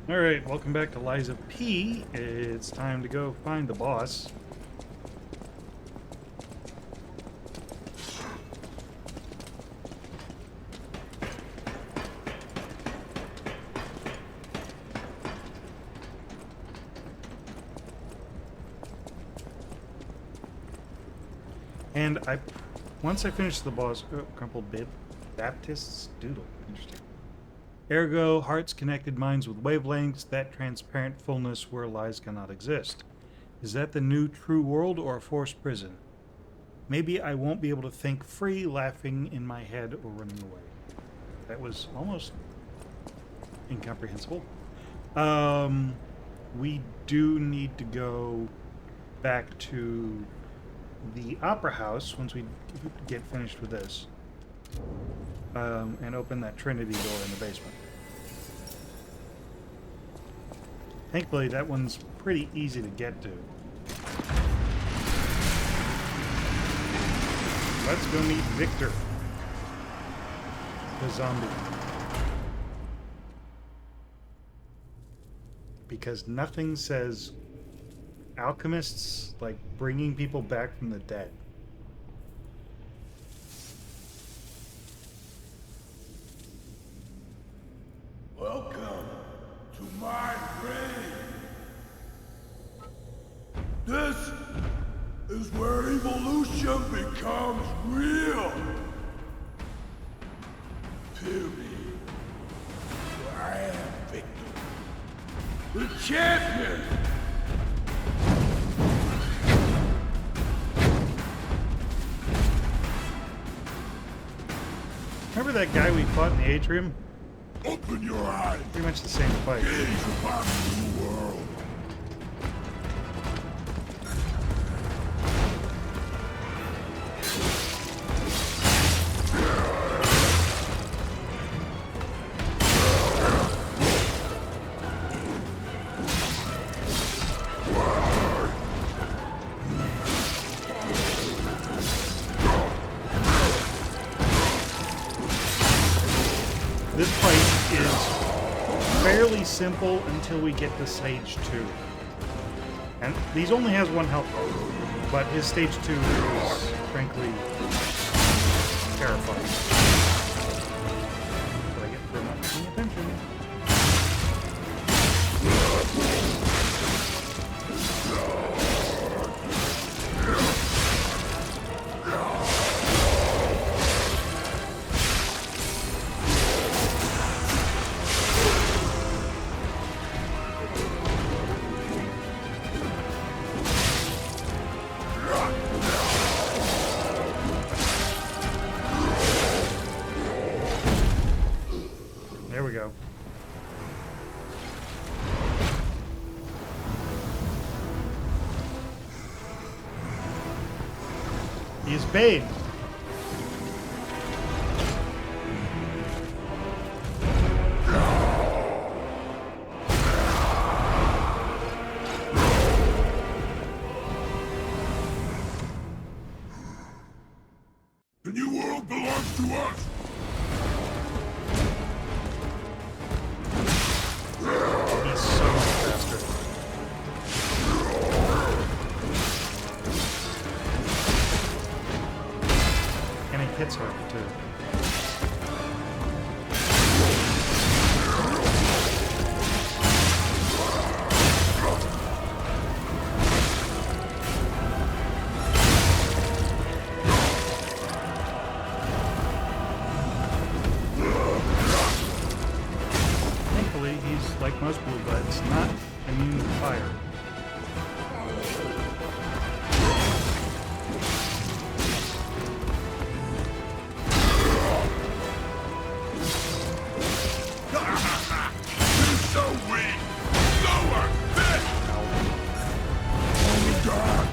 Alright, welcome back to Liza P. It's time to go find the boss. And once I finish the boss, crumpled bib, Baptist's doodle. Interesting. Ergo, hearts connected minds with wavelengths, that transparent fullness where lies cannot exist. Is that the new true world or a forced prison? Maybe I won't be able to think free, laughing in my head or running away. That was almost incomprehensible. We do need to go back to the opera house once we get finished with this. And open that Trinity door in the basement. Thankfully, that one's pretty easy to get to. Let's go meet Victor, the zombie. Because nothing says alchemists like bringing people back from the dead. Welcome to my grave. This is where evolution becomes real. Fear me, for I am Victor, the champion. Remember that guy we fought in the atrium? Open your eyes. Pretty much the same fight. Gaze upon the new world. This fight is fairly simple until we get to stage 2. And these only has 1 health bar, but his stage 2 is frankly terrifying. What I get for not paying attention. There we go. He's bathed. The new world belongs to us. He's so much faster. And he hits her too. Thankfully, he's like most blue buds, not immune to fire. You're so weak. Lower. This. Oh God.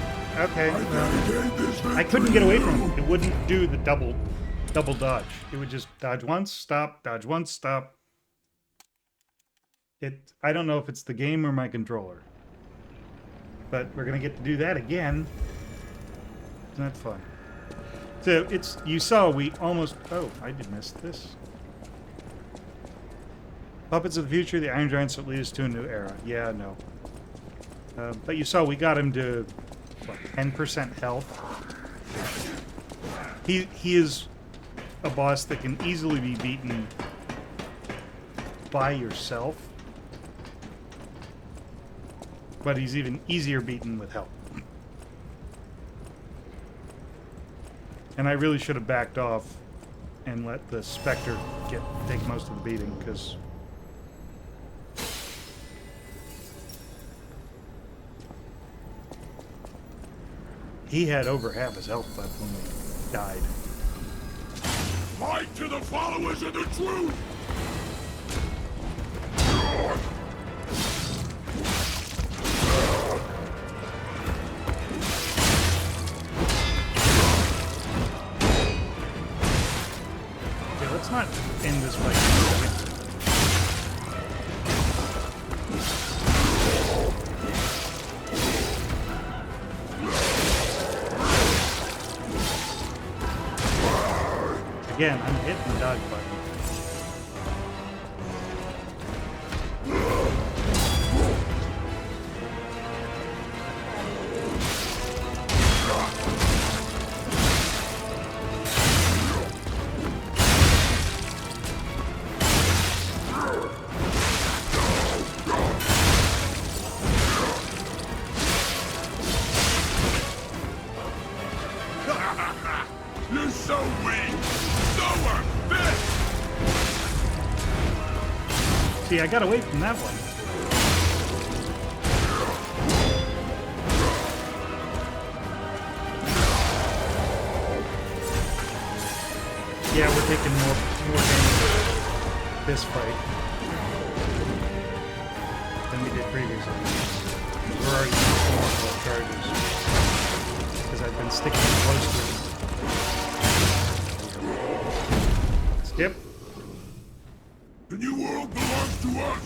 Okay, I well, dedicate this I couldn't get away from him. It wouldn't do the double dodge. It would just dodge once, stop, dodge once, stop. I don't know if it's the game or my controller. But we're gonna get to do that again. Isn't that fun? So you saw we almost, oh, I did miss this. Puppets of the future, the Iron Giants that lead us to a new era. Yeah, no. But you saw we got him to, what, 10% health? He is a boss that can easily be beaten by yourself. But he's even easier beaten with help. And I really should have backed off and let the Spectre take most of the beating, because he had over half his health left when we died. Fight to the followers of the truth! Okay, let's not end this fight. Again, I'm hitting the dodge button. You're so weak! So unfit! See, I got away from that one. Yeah, we're taking more damage this fight than we did previously. We're already using more charges because I've been sticking close to him. Skip. The new world belongs to us!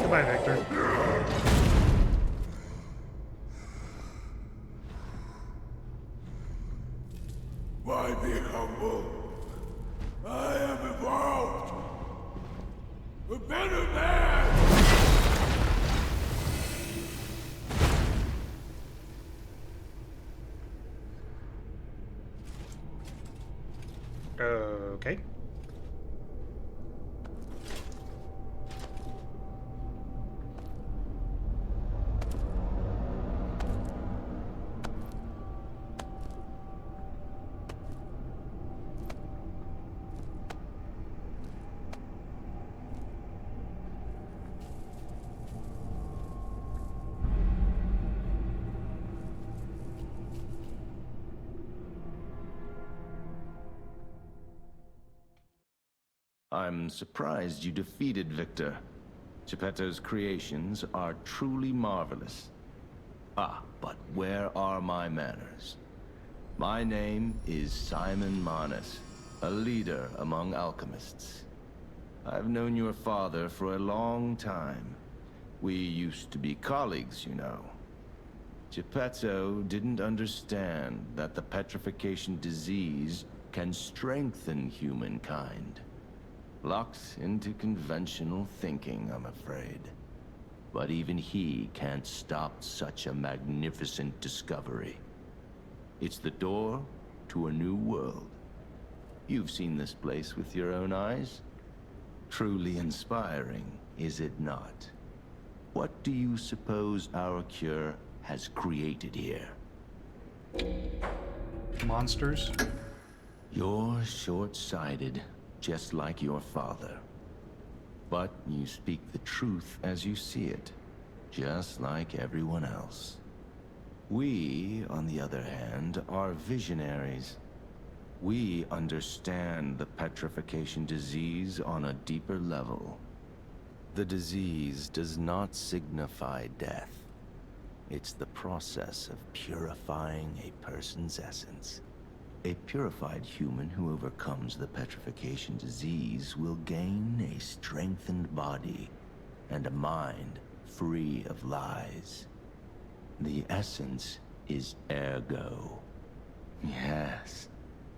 Goodbye, Victor. Why be humble? I am evolved! A better man! Okay. I'm surprised you defeated Victor. Geppetto's creations are truly marvelous. Ah, but where are my manners? My name is Simon Manus, a leader among alchemists. I've known your father for a long time. We used to be colleagues, you know. Geppetto didn't understand that the petrification disease can strengthen humankind. Locked into conventional thinking, I'm afraid. But even he can't stop such a magnificent discovery. It's the door to a new world. You've seen this place with your own eyes. Truly inspiring, is it not? What do you suppose our cure has created here? Monsters? You're short-sighted, just like your father. But you speak the truth as you see it, just like everyone else. We, on the other hand, are visionaries. We understand the petrification disease on a deeper level. The disease does not signify death. It's the process of purifying a person's essence. A purified human who overcomes the petrification disease will gain a strengthened body and a mind free of lies. The essence is ergo. Yes,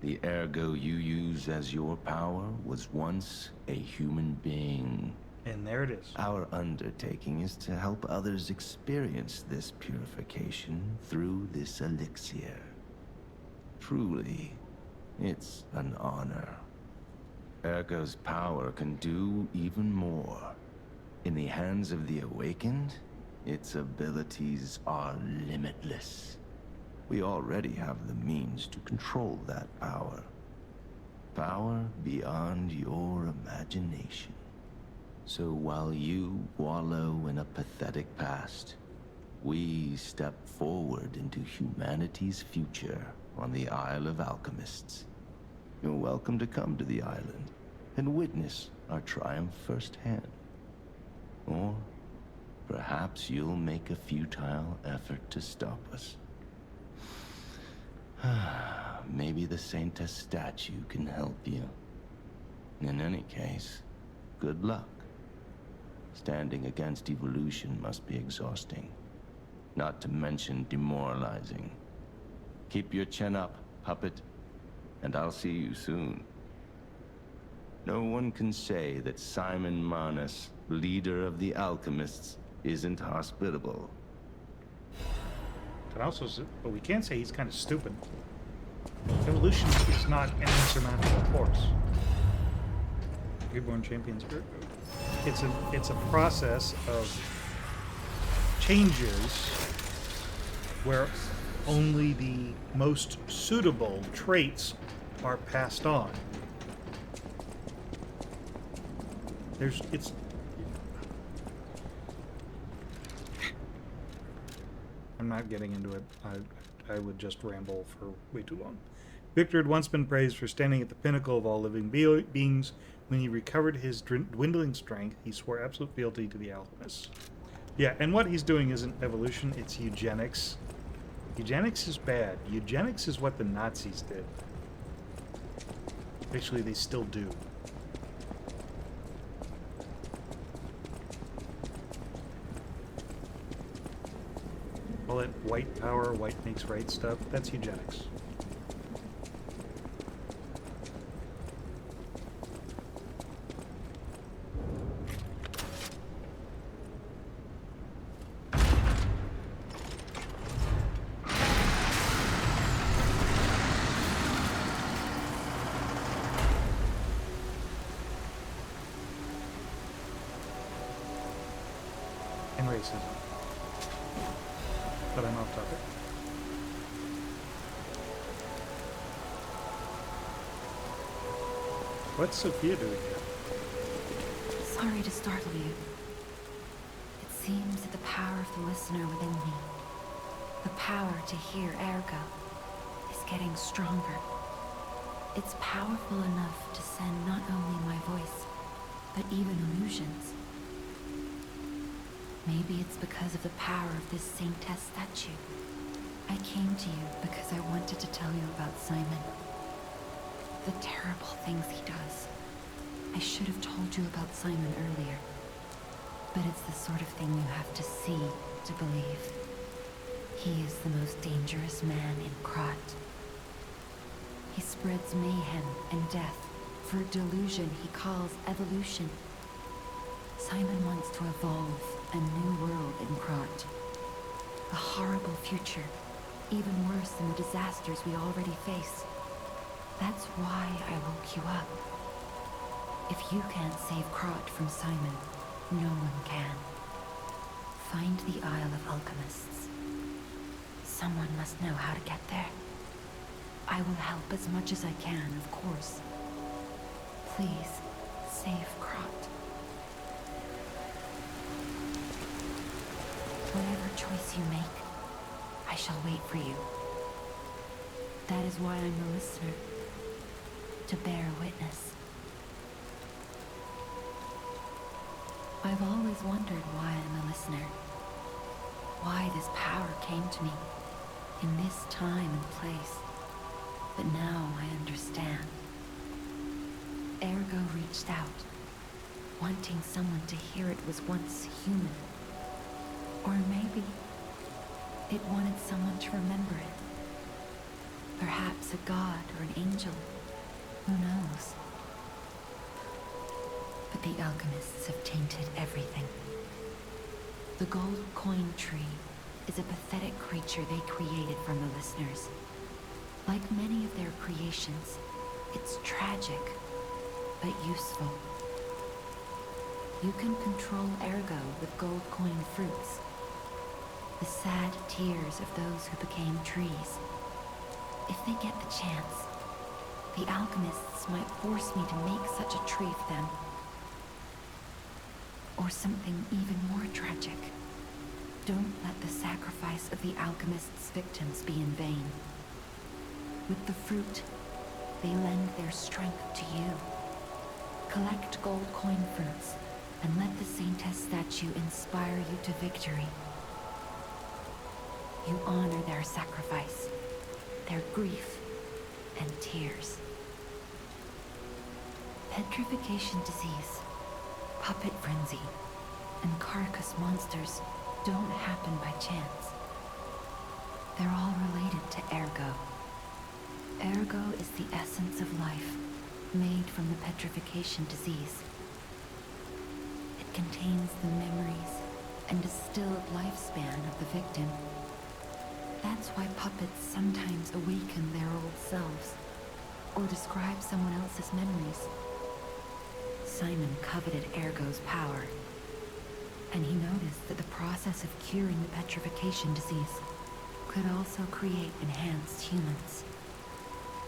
the ergo you use as your power was once a human being. And there it is. Our undertaking is to help others experience this purification through this elixir. Truly, it's an honor. Ergo's power can do even more. In the hands of the awakened, its abilities are limitless. We already have the means to control that power. Power beyond your imagination. So while you wallow in a pathetic past, we step forward into humanity's future on the Isle of Alchemists. You're welcome to come to the island and witness our triumph firsthand. Or perhaps you'll make a futile effort to stop us. Maybe the Saintess statue can help you. In any case, good luck. Standing against evolution must be exhausting, not to mention demoralizing. Keep your chin up, puppet, and I'll see you soon. No one can say that Simon Manus, leader of the alchemists, isn't hospitable. But also, but we can say he's kind of stupid. Evolution is not an insurmountable force. Reborn champions. It's a process of changes where only the most suitable traits are passed on. I'm not getting into it. I would just ramble for way too long. Victor had once been praised for standing at the pinnacle of all living beings. When he recovered his dwindling strength, he swore absolute fealty to the alchemists. Yeah, and what he's doing isn't evolution, it's eugenics. Eugenics is bad. Eugenics is what the Nazis did. Actually, they still do. Call it white power, white makes right stuff. That's eugenics. And racism. But I'm off topic. What's Sophia doing here? Sorry to startle you. It seems that the power of the listener within me, the power to hear ergo, is getting stronger. It's powerful enough to send not only my voice, but even illusions. Maybe it's because of the power of this Saintess statue. I came to you because I wanted to tell you about Simon. The terrible things he does. I should have told you about Simon earlier. But it's the sort of thing you have to see to believe. He is the most dangerous man in Krat. He spreads mayhem and death for a delusion he calls evolution. Simon wants to evolve a new world in Krat. A horrible future, even worse than the disasters we already face. That's why I woke you up. If you can't save Krat from Simon, no one can. Find the Isle of Alchemists. Someone must know how to get there. I will help as much as I can, of course. Please, save Krat. Whatever choice you make, I shall wait for you. That is why I'm a listener. To bear witness. I've always wondered why I'm a listener. Why this power came to me, in this time and place. But now I understand. Ergo reached out, wanting someone to hear it was once human. Or maybe it wanted someone to remember it. Perhaps a god or an angel. Who knows? But the alchemists have tainted everything. The gold coin tree is a pathetic creature they created from the listeners. Like many of their creations, it's tragic, but useful. You can control Ergo with gold coin fruits. The sad tears of those who became trees. If they get the chance, the alchemists might force me to make such a tree for them. Or something even more tragic. Don't let the sacrifice of the alchemists' victims be in vain. With the fruit, they lend their strength to you. Collect gold coin fruits, and let the Saintess statue inspire you to victory. You honor their sacrifice, their grief, and tears. Petrification disease, puppet frenzy, and carcass monsters don't happen by chance. They're all related to Ergo. Ergo is the essence of life, made from the petrification disease. It contains the memories and distilled lifespan of the victim. That's why puppets sometimes awaken their old selves, or describe someone else's memories. Simon coveted Ergo's power, and he noticed that the process of curing the petrification disease could also create enhanced humans.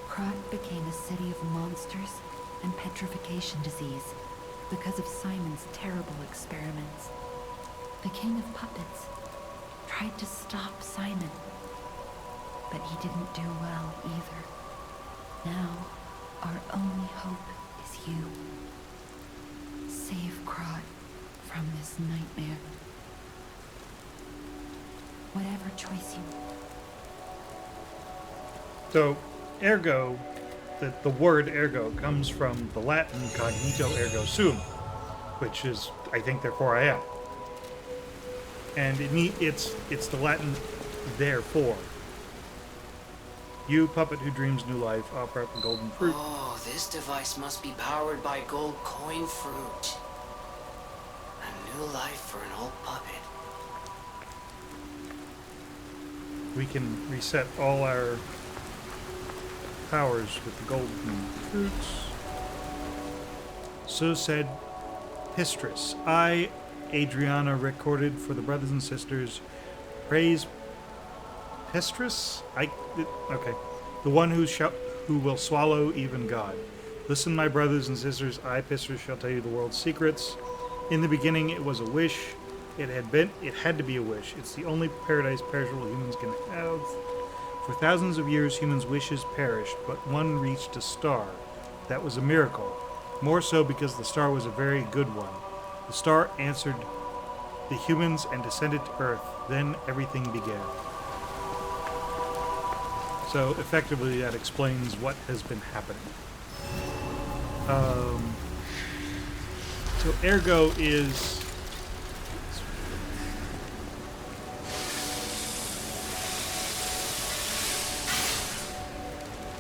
Krat became a city of monsters and petrification disease because of Simon's terrible experiments. The king of puppets tried to stop Simon, but he didn't do well either. Now, our only hope is you. Save Krat from this nightmare. Whatever choice you... So, ergo, the word ergo comes from the Latin cognito ergo sum, which is, I think, therefore I am. And it's the Latin therefore. You, puppet who dreams new life, offer up the golden fruit. Oh, this device must be powered by gold coin fruit. A new life for an old puppet. We can reset all our powers with the golden fruits. So said Pistris. I, Adriana, recorded for the brothers and sisters. Praise Pistris? Okay. The one who will swallow even God. Listen, my brothers and sisters, I, Pistris, shall tell you the world's secrets. In the beginning, it was a wish. It had to be a wish. It's the only paradise perishable humans can have. For thousands of years, humans' wishes perished, but one reached a star. That was a miracle. More so because the star was a very good one. The star answered the humans and descended to Earth. Then everything began. So effectively that explains what has been happening. So Ergo is...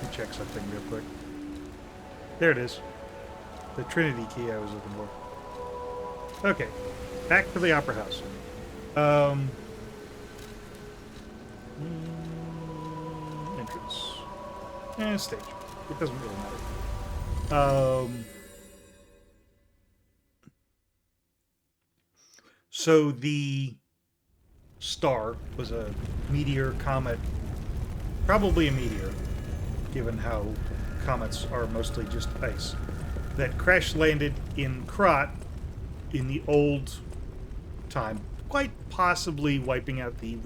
Let me check something real quick. There it is. The Trinity key I was looking for. Okay, back to the Opera House. Entrance. And stage. It doesn't really matter. So the star was a meteor comet, probably a meteor, given how comets are mostly just ice, that crash landed in Krat in the old time, quite possibly wiping out the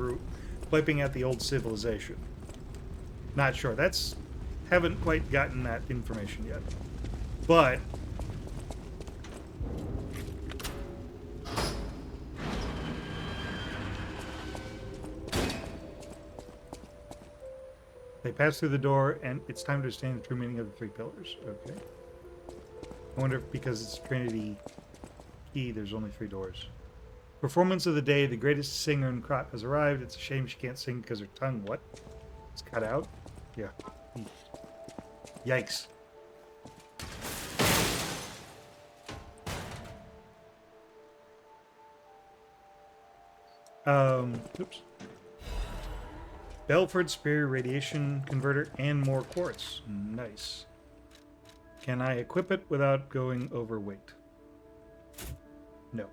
old civilization. Not sure. Haven't quite gotten that information yet. But they pass through the door, and it's time to understand the true meaning of the three pillars. Okay. I wonder if because it's Trinity key, there's only 3 doors. Performance of the day, the greatest singer in Krat has arrived. It's a shame she can't sing because her tongue, what? It's cut out? Yeah. Yikes. Oops. Belford Superior Radiation Converter and more quartz. Nice. Can I equip it without going overweight? No.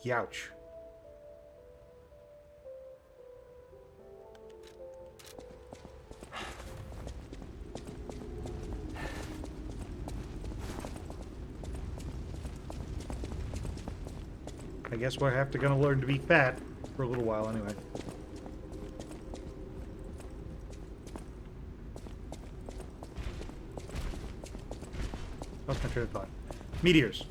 Youch. I guess we're gonna learn to be fat for a little while anyway. Lost my train of thought. Meteors.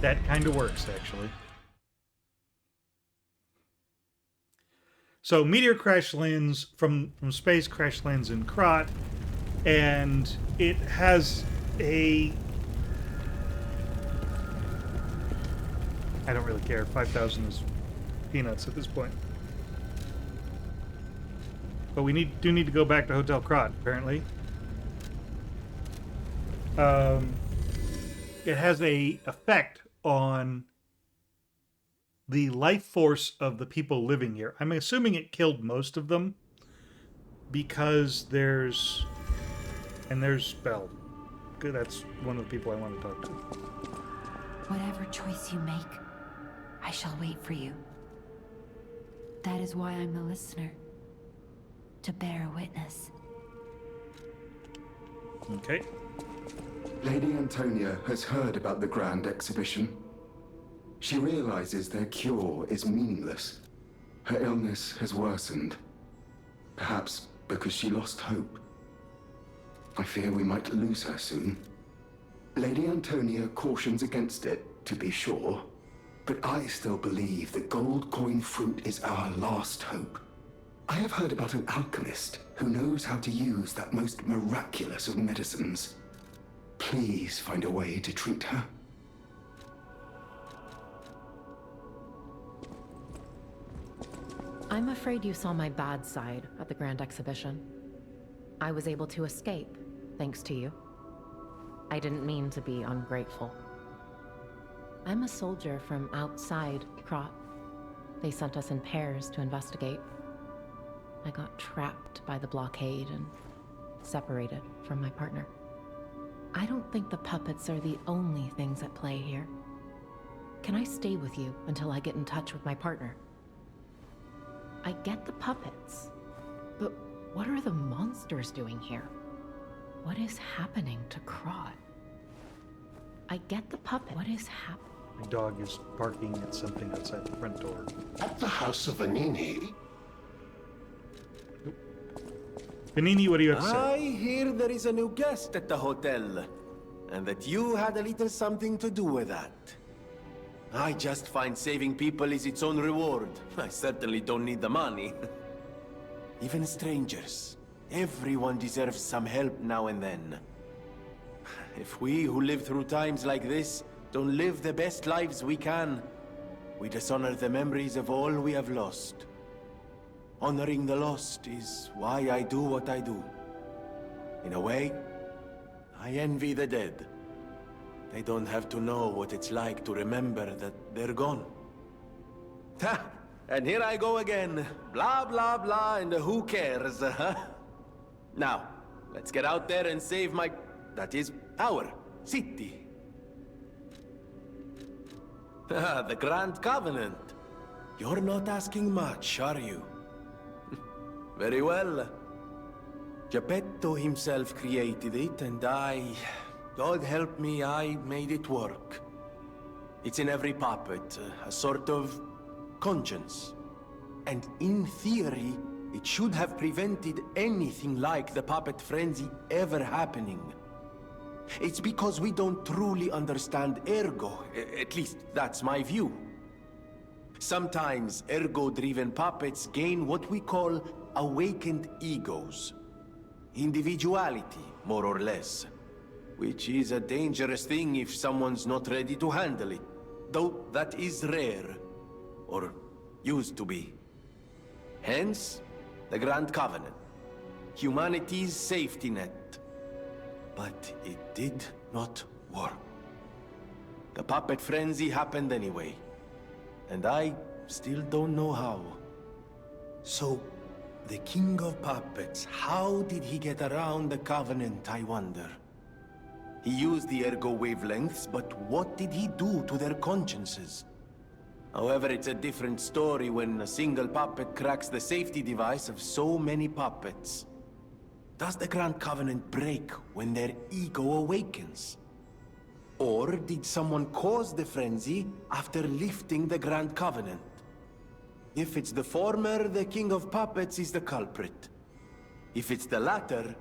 That kind of works, actually. So, meteor crash lands from space, crash lands in Krat, and it has a... I don't really care. 5,000 is peanuts at this point. But we do need to go back to Hotel Krat, apparently. It has a effect on the life force of the people living here. I'm assuming it killed most of them because there's Belle. Good, that's one of the people I want to talk to. Whatever choice you make, I shall wait for you. That is why I'm the listener. To bear witness. Okay. Lady Antonia has heard about the Grand Exhibition. She realizes their cure is meaningless. Her illness has worsened. Perhaps because she lost hope. I fear we might lose her soon. Lady Antonia cautions against it, to be sure. But I still believe the gold coin fruit is our last hope. I have heard about an alchemist who knows how to use that most miraculous of medicines. Please find a way to treat her. I'm afraid you saw my bad side at the Grand Exhibition. I was able to escape, thanks to you. I didn't mean to be ungrateful. I'm a soldier from outside Krat. They sent us in pairs to investigate. I got trapped by the blockade and separated from my partner. I don't think the puppets are the only things at play here. Can I stay with you until I get in touch with my partner? I get the puppets, but what are the monsters doing here? What is happening to Krod? I get the puppet. What is happening? My dog is barking at something outside the front door. At the house of Vanini, Panini, what do you have to say? I hear there is a new guest at the hotel, and that you had a little something to do with that. I just find saving people is its own reward. I certainly don't need the money. Even strangers. Everyone deserves some help now and then. If we who live through times like this don't live the best lives we can, we dishonor the memories of all we have lost. Honoring the lost is why I do what I do. In a way, I envy the dead. They don't have to know what it's like to remember that they're gone. Ha! And here I go again. Blah, blah, blah, and who cares, huh? Now, let's get out there and save my... that is, our city. The Grand Covenant. You're not asking much, are you? Very well. Geppetto himself created it, and God help me, I made it work. It's in every puppet, a sort of conscience. And in theory, it should have prevented anything like the puppet frenzy ever happening. It's because we don't truly understand Ergo, at least that's my view. Sometimes Ergo-driven puppets gain what we call awakened egos. Individuality, more or less. Which is a dangerous thing if someone's not ready to handle it. Though that is rare. Or used to be. Hence, the Grand Covenant. Humanity's safety net. But it did not work. The puppet frenzy happened anyway. And I still don't know how. So, the King of Puppets, how did he get around the Covenant, I wonder? He used the Ergo wavelengths, but what did he do to their consciences? However, it's a different story when a single puppet cracks the safety device of so many puppets. Does the Grand Covenant break when their ego awakens? Or did someone cause the frenzy after lifting the Grand Covenant? If it's the former, the King of Puppets is the culprit. If it's the latter,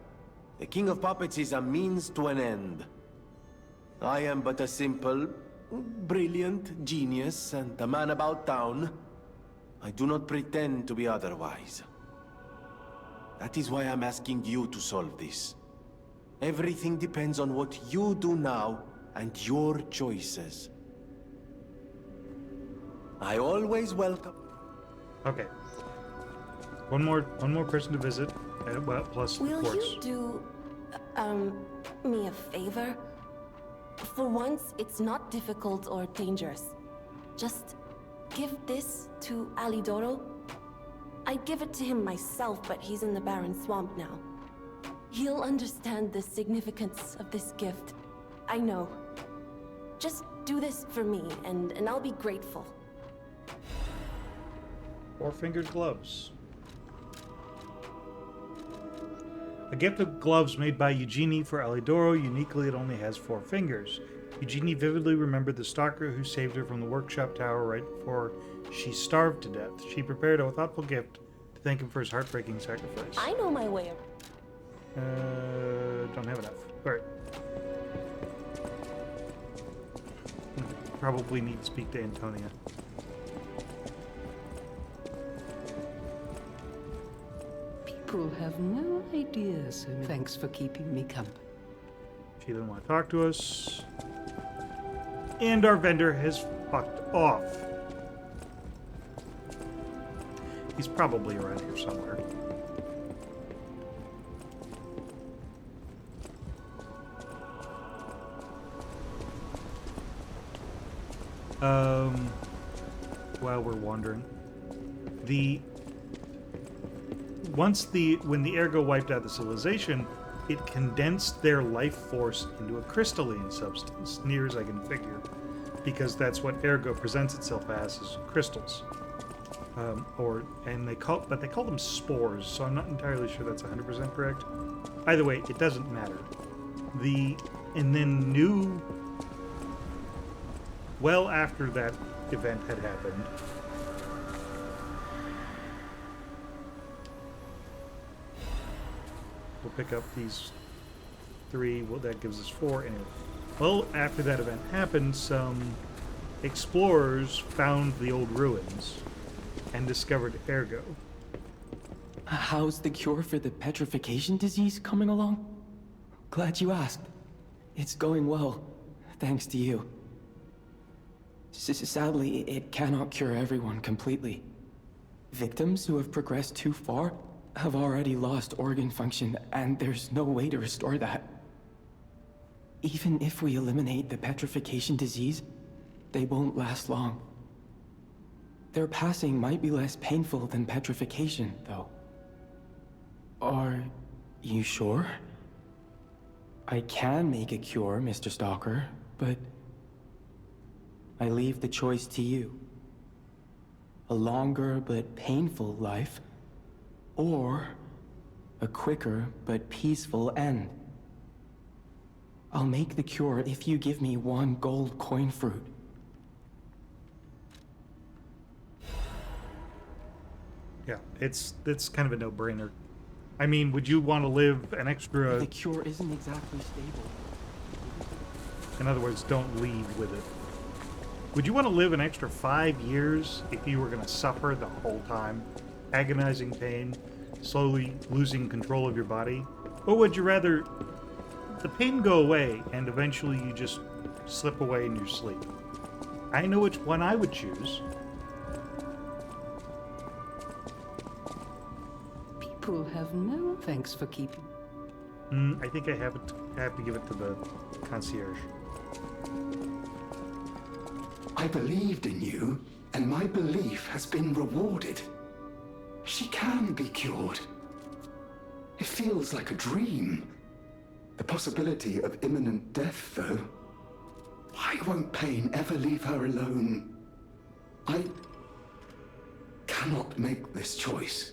the King of Puppets is a means to an end. I am but a simple, brilliant genius and a man about town. I do not pretend to be otherwise. That is why I'm asking you to solve this. Everything depends on what you do now and your choices. I always welcome... Okay. One more person to visit. Well, plus, Will of course. you do, me a favor? For once, it's not difficult or dangerous. Just give this to Alidoro. I'd give it to him myself, but he's in the Barren Swamp now. He'll understand the significance of this gift. I know. Just do this for me, and I'll be grateful. 4-fingered gloves. A gift of gloves made by Eugenie for Alidoro. Uniquely, it only has 4 fingers. Eugenie vividly remembered the stalker who saved her from the workshop tower right before she starved to death. She prepared a thoughtful gift to thank him for his heartbreaking sacrifice. I know my way. Don't have enough. Alright. Probably need to speak to Antonia. People have no idea, so thanks for keeping me company. She didn't want to talk to us. And our vendor has fucked off. He's probably around here somewhere. While we're wandering, when the Ergo wiped out the civilization, it condensed their life force into a crystalline substance, near as I can figure. because that's what ergo presents itself as, is crystals. They call them spores, so I'm not entirely sure that's 100% correct. Either way, it doesn't matter. Well after that event had happened, we'll pick up these 3. Well, that gives us 4 anyway. Well, after that event happened, some explorers found the old ruins and discovered ergo. How's the cure for the petrification disease coming along? Glad you asked. It's going well, thanks to you. Sadly, it cannot cure everyone completely. Victims who have progressed too far have already lost organ function, and there's no way to restore that. Even if we eliminate the petrification disease, they won't last long. Their passing might be less painful than petrification, though. Are you sure? I can make a cure, Mr. Stalker, but I leave the choice to you. A longer but painful life, or a quicker but peaceful end. I'll make the cure if you give me 1 gold coin fruit. Yeah, it's kind of a no-brainer. I mean, would you want to live an extra... The cure isn't exactly stable. In other words, don't lead with it. Would you want to live an extra 5 years if you were going to suffer the whole time? Agonizing pain, slowly losing control of your body? Or would you rather the pain go away and eventually you just slip away in your sleep? I know which one I would choose. People have no thanks for keeping. I think I have to give it to the concierge. I believed in you, and my belief has been rewarded. She can be cured. It feels like a dream. The possibility of imminent death, though. Why won't pain ever leave her alone? I cannot make this choice.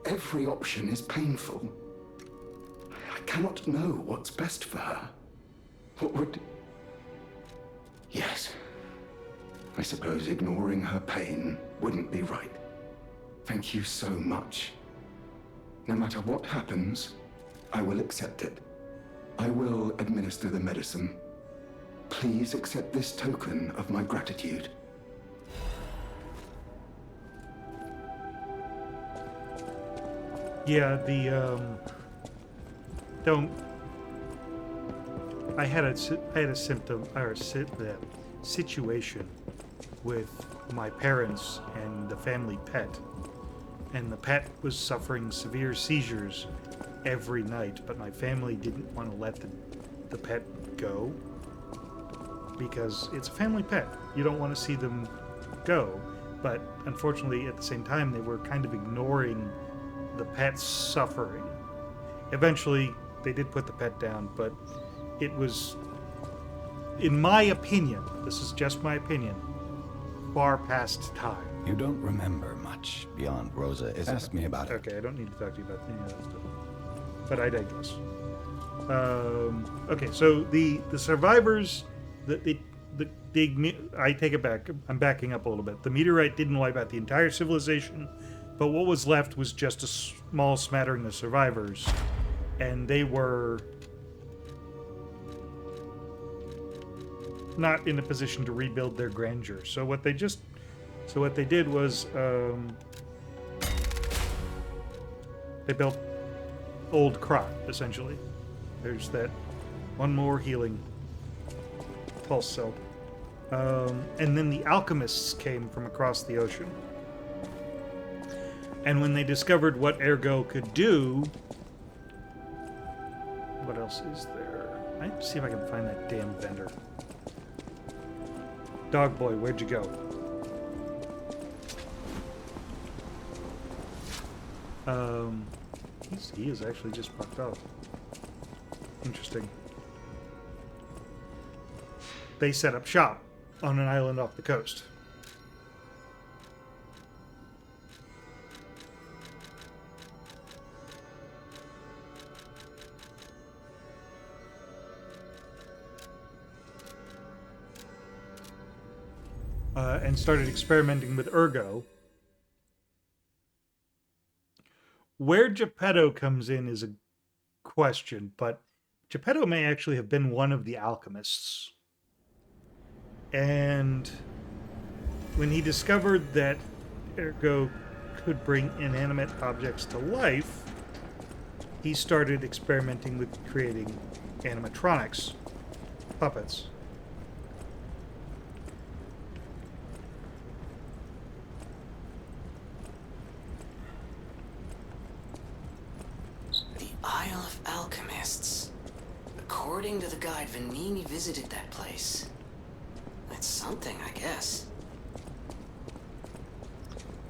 Every option is painful. I cannot know what's best for her. What would... Yes. I suppose ignoring her pain wouldn't be right. Thank you so much. No matter what happens, I will accept it. I will administer the medicine. Please accept this token of my gratitude. Yeah, I had a situation with my parents and the family pet, and the pet was suffering severe seizures every night, but my family didn't want to let the pet go because it's a family pet. You don't want to see them go, but unfortunately at the same time they were kind of ignoring the pet's suffering. Eventually they did put the pet down, but it was, in my opinion, this is just my opinion, far past time. You don't remember much beyond Rosa is ask me about it. Okay, I don't need to talk to you about any of that stuff. But I digress. Okay, so the survivors, I take it back. I'm backing up a little bit. The meteorite didn't wipe out the entire civilization, but what was left was just a small smattering of survivors, and they were not in a position to rebuild their grandeur. So what they did was they built old Krot, essentially. There's that one more healing pulse cell. And then the alchemists came from across the ocean. And when they discovered what Ergo could do... What else is there? I have to see if I can find that damn vendor. Dog boy, where'd you go? He is actually just fucked off. Interesting. They set up shop on an island off the coast. And started experimenting with Ergo. Where Geppetto comes in is a question, but Geppetto may actually have been one of the alchemists. And when he discovered that Ergo could bring inanimate objects to life, he started experimenting with creating animatronics, puppets. Isle of Alchemists. According to the guide, Vanini visited that place. That's something, I guess.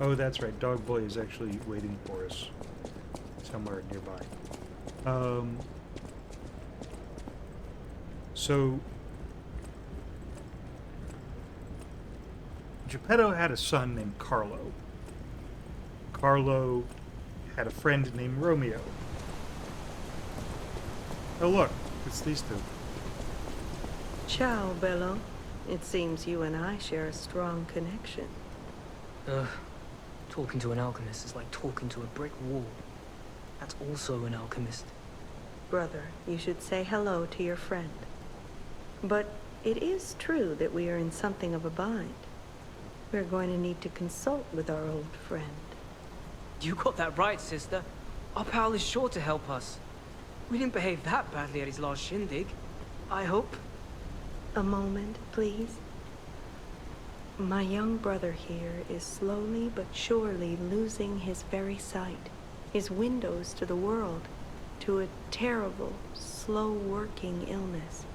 Oh, that's right. Dog Boy is actually waiting for us somewhere nearby. So Geppetto had a son named Carlo. Carlo had a friend named Romeo. Oh look, it's these two. Ciao, Bello. It seems you and I share a strong connection. Talking to an alchemist is like talking to a brick wall. That's also an alchemist. Brother, you should say hello to your friend. But it is true that we are in something of a bind. We're going to need to consult with our old friend. You got that right, sister. Our pal is sure to help us. We didn't behave that badly at his last shindig. I hope. A moment, please. My young brother here is slowly but surely losing his very sight, his windows to the world, to a terrible, slow-working illness.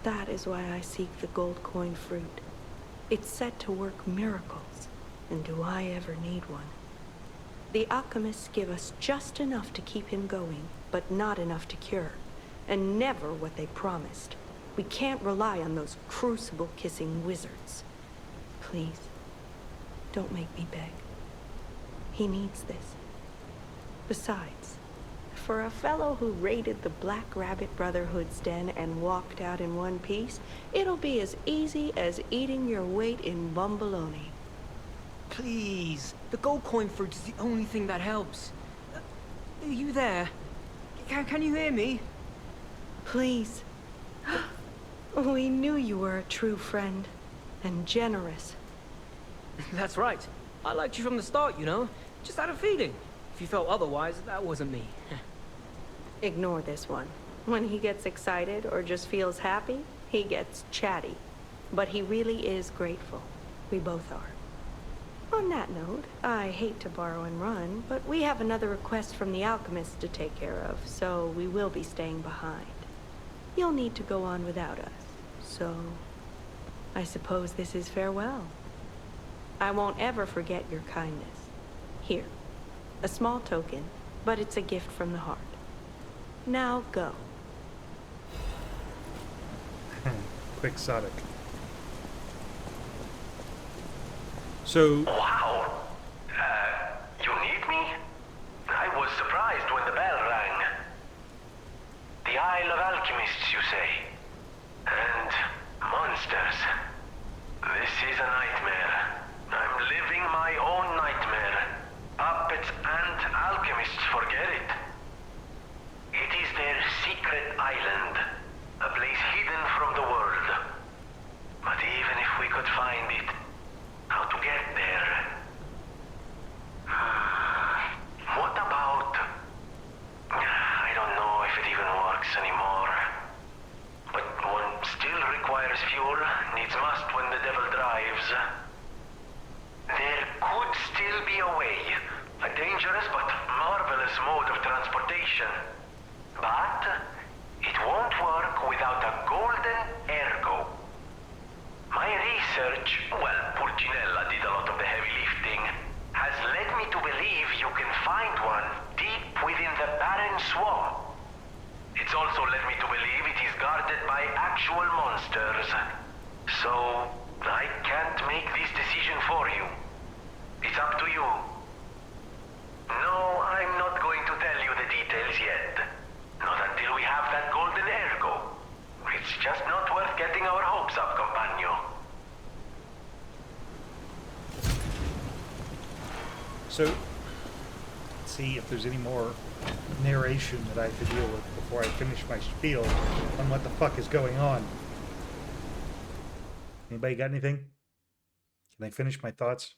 That is why I seek the gold coin fruit. It's said to work miracles, and do I ever need one? The alchemists give us just enough to keep him going, but not enough to cure, and never what they promised. We can't rely on those crucible-kissing wizards. Please, don't make me beg. He needs this. Besides, for a fellow who raided the Black Rabbit Brotherhood's den and walked out in one piece, it'll be as easy as eating your weight in bumbaloni. Please, the gold coin fruit is the only thing that helps. Are you there? Can you hear me? Please. We knew you were a true friend, and generous. That's right. I liked you from the start, you know. Just had a feeling. If you felt otherwise, that wasn't me. Ignore this one. When he gets excited or just feels happy, he gets chatty. But he really is grateful. We both are. On that note, I hate to borrow and run, but we have another request from the alchemist to take care of, so we will be staying behind. You'll need to go on without us, so I suppose this is farewell. I won't ever forget your kindness. Here, a small token, but it's a gift from the heart. Now go. Quixotic. So... Wow! You need me? I was surprised when the bell rang. The Isle of Alchemists, you say? And monsters. This is a nightmare. I'm living my own nightmare. Puppets and alchemists forget it. It is their secret island. A place hidden from the world. But even if we could find it, how to get there? What about... I don't know if it even works anymore. But one still requires fuel, needs must when the devil drives. There could still be a way. A dangerous but marvelous mode of transportation. But it won't work without a golden ergo. My research, well, Pulcinella did a lot of the heavy lifting, has led me to believe you can find one deep within the barren swamp. It's also led me to believe it is guarded by actual monsters. So, So, let's see if there's any more narration that I have to deal with before I finish my spiel on what the fuck is going on. Anybody got anything? Can I finish my thoughts?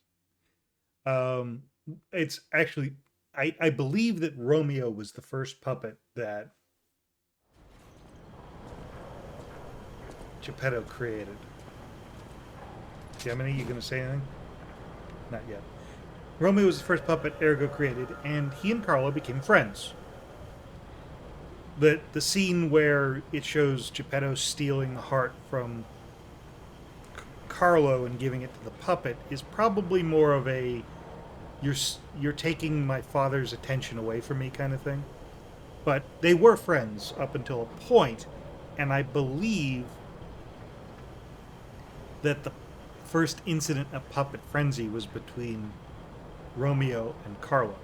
It's actually, I believe that Romeo was the first puppet that Geppetto created. Gemini, you gonna say anything? Not yet. Romeo was the first puppet Ergo created, and he and Carlo became friends. The scene where it shows Geppetto stealing the heart from Carlo and giving it to the puppet is probably more of a you're taking my father's attention away from me kind of thing. But they were friends up until a point, and I believe that the first incident of puppet frenzy was between Romeo and Carlo.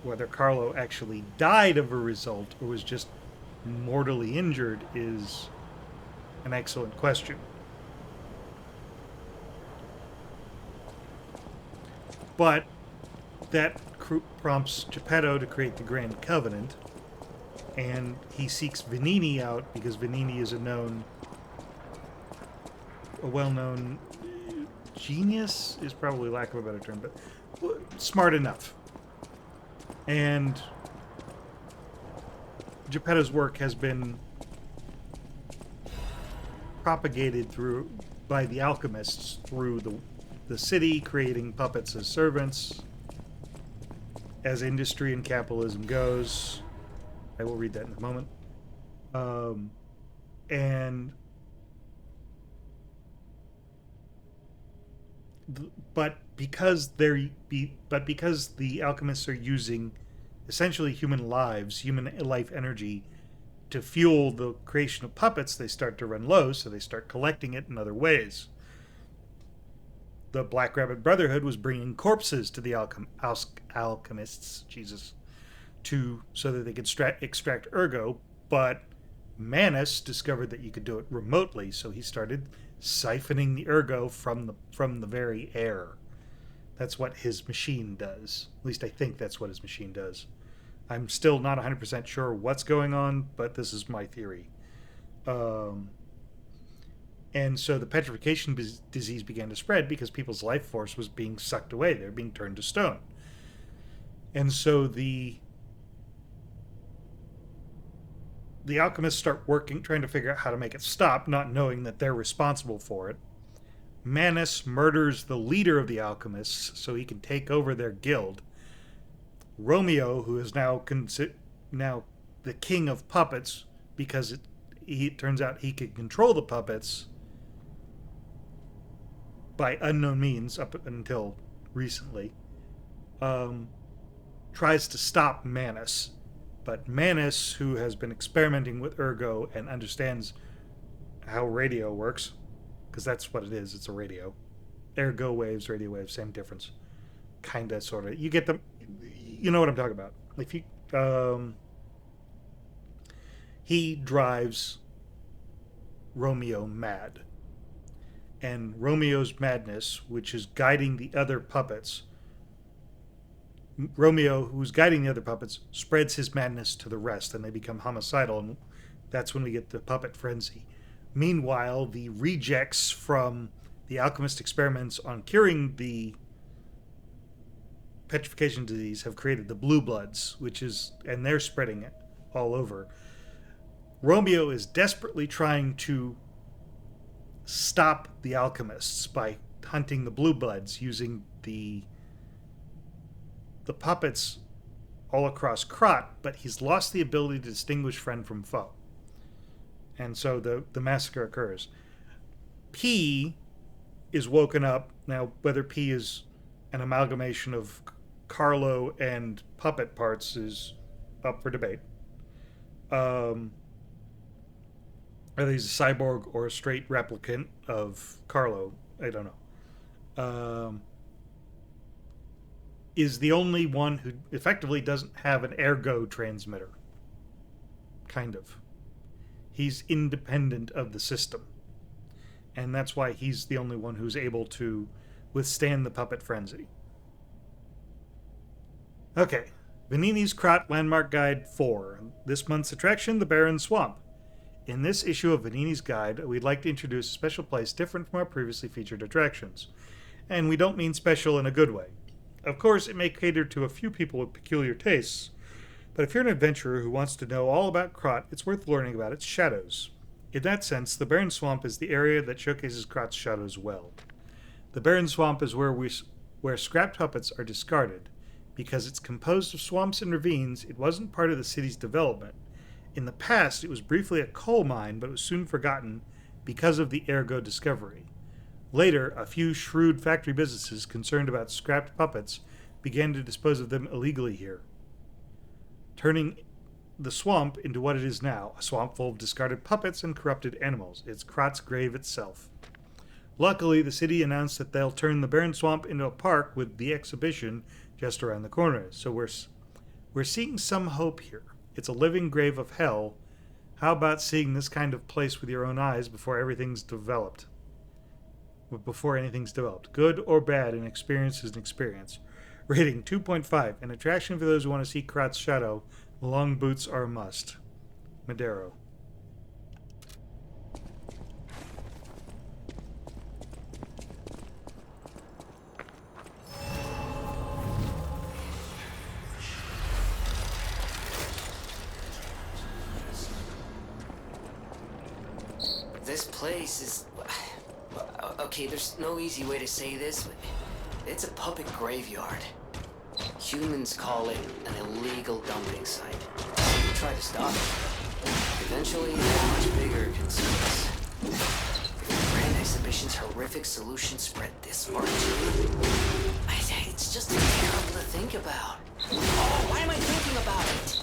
Whether Carlo actually died of a result or was just mortally injured is an excellent question. But that prompts Geppetto to create the Grand Covenant, and he seeks Venini out because Venini is a well-known genius is probably lack of a better term, but smart enough. And Geppetto's work has been propagated by the alchemists through the city, creating puppets as servants. As industry and capitalism goes, I will read that in a moment. But because the alchemists are using essentially human life energy to fuel the creation of puppets, they start to run low, so they start collecting it in other ways. The Black Rabbit Brotherhood was bringing corpses to the alchemists, so that they could extract Ergo, but Manus discovered that you could do it remotely, so he started siphoning the Ergo from the very air. That's what his machine does. At least I think that's what his machine does. I'm still not 100% sure what's going on, but this is my theory. And so the petrification disease began to spread because people's life force was being sucked away. They were being turned to stone. And so the alchemists start trying to figure out how to make it stop, not knowing that they're responsible for it. Manus murders the leader of the alchemists so he can take over their guild. Romeo, who is now the king of puppets, because it turns out he can control the puppets by unknown means up until recently, tries to stop Manus. But Manus, who has been experimenting with Ergo and understands how radio works, because that's what it is, it's a radio. Ergo waves, radio waves, same difference. Kinda, sorta. You get them, you know what I'm talking about. If you, he drives Romeo mad. And Romeo's madness, which is guiding the other puppets, Romeo, who's guiding the other puppets, spreads his madness to the rest, and they become homicidal, and that's when we get the puppet frenzy. Meanwhile, the rejects from the alchemist experiments on curing the petrification disease have created the blue bloods, and they're spreading it all over. Romeo is desperately trying to stop the alchemists by hunting the blue bloods using the puppets all across Krat, but he's lost the ability to distinguish friend from foe. And so the massacre occurs. P is woken up. Now, whether P is an amalgamation of Carlo and puppet parts is up for debate. Whether he's a cyborg or a straight replicant of Carlo, I don't know. Is the only one who effectively doesn't have an ergo transmitter. Kind of. He's independent of the system. And that's why he's the only one who's able to withstand the puppet frenzy. Okay, Vanini's Krot Landmark Guide 4. This month's attraction, the Barren Swamp. In this issue of Vanini's Guide, we'd like to introduce a special place different from our previously featured attractions. And we don't mean special in a good way. Of course, it may cater to a few people with peculiar tastes, but if you're an adventurer who wants to know all about Krot, it's worth learning about its shadows. In that sense, the Barren Swamp is the area that showcases Krot's shadows well. The Barren Swamp is where scrapped puppets are discarded. Because it's composed of swamps and ravines, it wasn't part of the city's development. In the past, it was briefly a coal mine, but it was soon forgotten because of the Ergo discovery. Later, a few shrewd factory businesses concerned about scrapped puppets began to dispose of them illegally here, turning the swamp into what it is now, a swamp full of discarded puppets and corrupted animals. It's Krot's grave itself. Luckily, the city announced that they'll turn the Barren Swamp into a park with the exhibition just around the corner. So we're seeing some hope here. It's a living grave of hell. How about seeing this kind of place with your own eyes before everything's developed? Before anything's developed. Good or bad, an experience is an experience. Rating 2.5. An attraction for those who want to see Krot's shadow. Long boots are a must. Madero. This place is... Okay, there's no easy way to say this, but it's a puppet graveyard. Humans call it an illegal dumping site. We try to stop it. Eventually, they're much bigger concerns. If the Grand Exhibition's horrific solution spread this far, it's just terrible to think about. Oh, why am I thinking about it?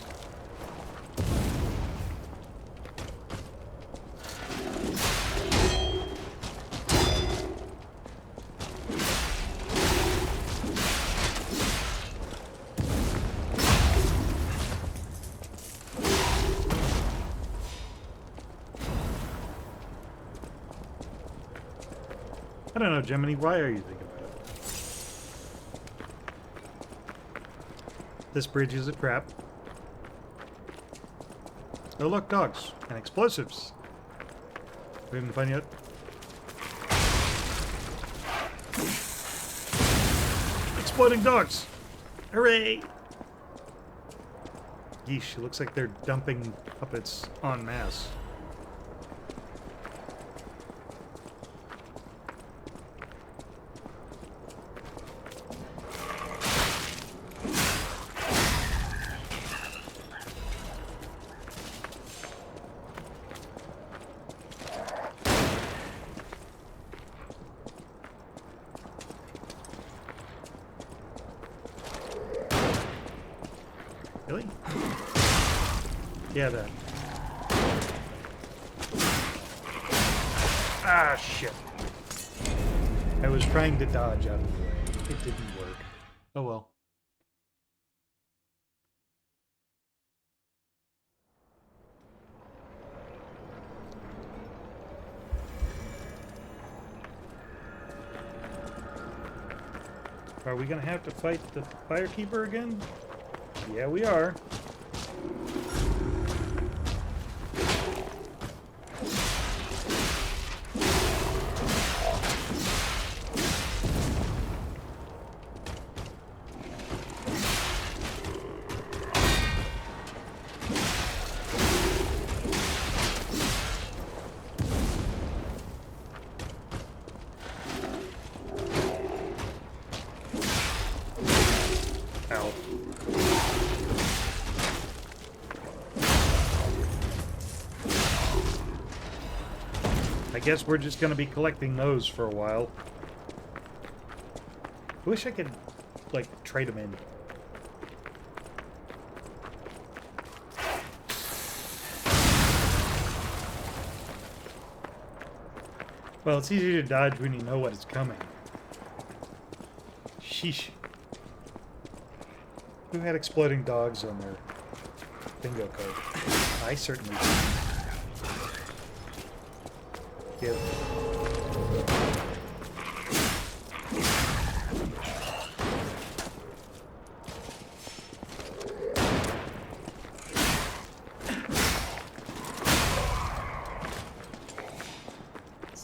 I don't know, Gemini, why are you thinking about it? This bridge is a trap. Oh look, dogs. And explosives. We haven't found yet. Exploding dogs! Hooray! Yeesh, it looks like they're dumping puppets en masse. Really? Yeah, that. Ah, shit. I was trying to dodge out of the way. It didn't work. Oh well. Are we gonna have to fight the Firekeeper again? Yeah, we are. Ow. I guess we're just going to be collecting those for a while. I wish I could, like, trade them in. Well, it's easy to dodge when you know what is coming. Sheesh. Who had exploding dogs on their bingo card? I certainly did. Yeah.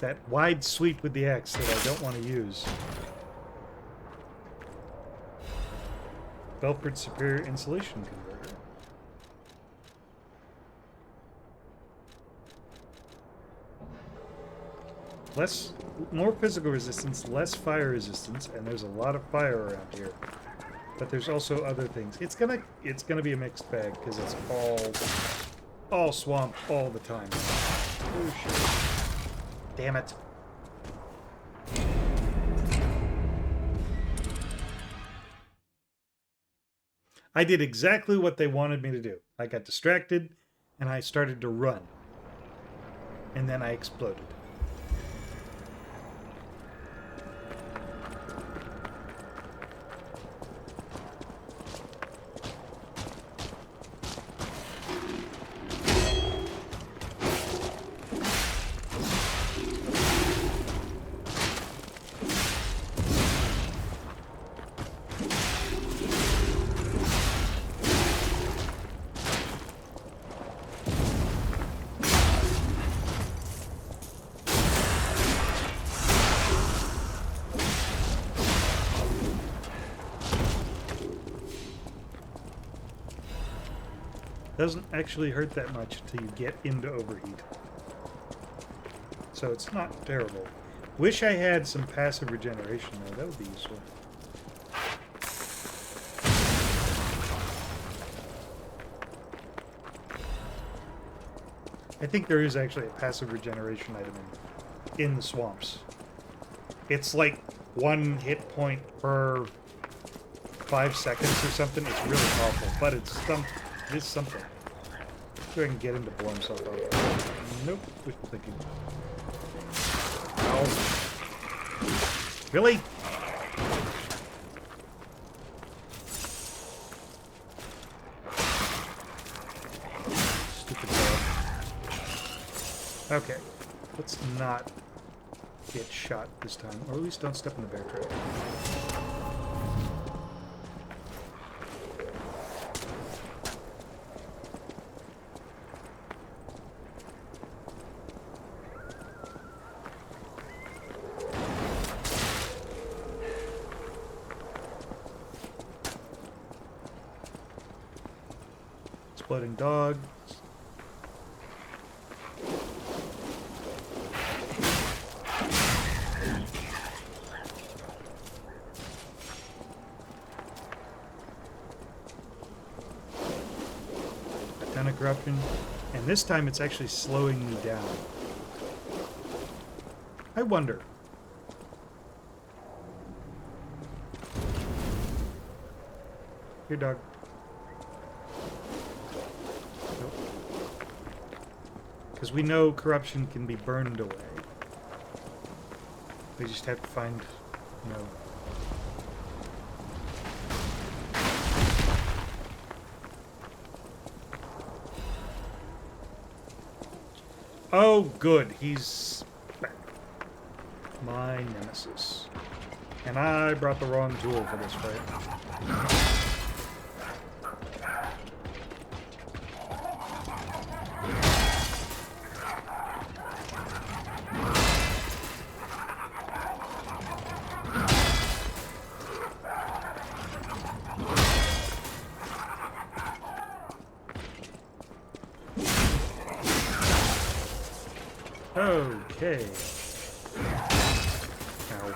that wide sweep with the axe that I don't want to use. Belford Superior Insulation Converter. More physical resistance, less fire resistance, and there's a lot of fire around here. But there's also other things. It's gonna be a mixed bag because it's all swamp all the time. Oh shit! Damn it! I did exactly what they wanted me to do. I got distracted, and I started to run, and then I exploded. Doesn't actually hurt that much until you get into overheat. So it's not terrible. Wish I had some passive regeneration though, that would be useful. I think there is actually a passive regeneration item in the swamps. It's like 1 hit point per 5 seconds or something. It's really awful, but it's something. See if I can get him to blow himself up. Nope, wishful thinking. Ow. Really? Stupid dog. Okay, let's not get shot this time, or at least don't step in the bear trap. Exploding dogs. A ton of corruption. And this time it's actually slowing me down. I wonder. Here, dog. Because we know corruption can be burned away. We just have to find, you know... Oh, good. He's back. My nemesis. And I brought the wrong tool for this fight. Okay. Ow.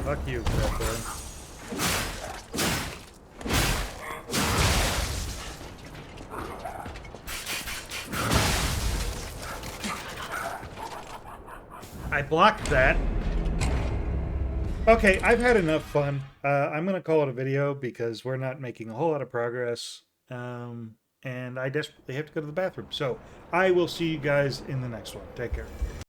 Fuck you, crap boy. I blocked that. Okay, I've had enough fun. I'm going to call it a video because we're not making a whole lot of progress. And I desperately have to go to the bathroom. So I will see you guys in the next one. Take care.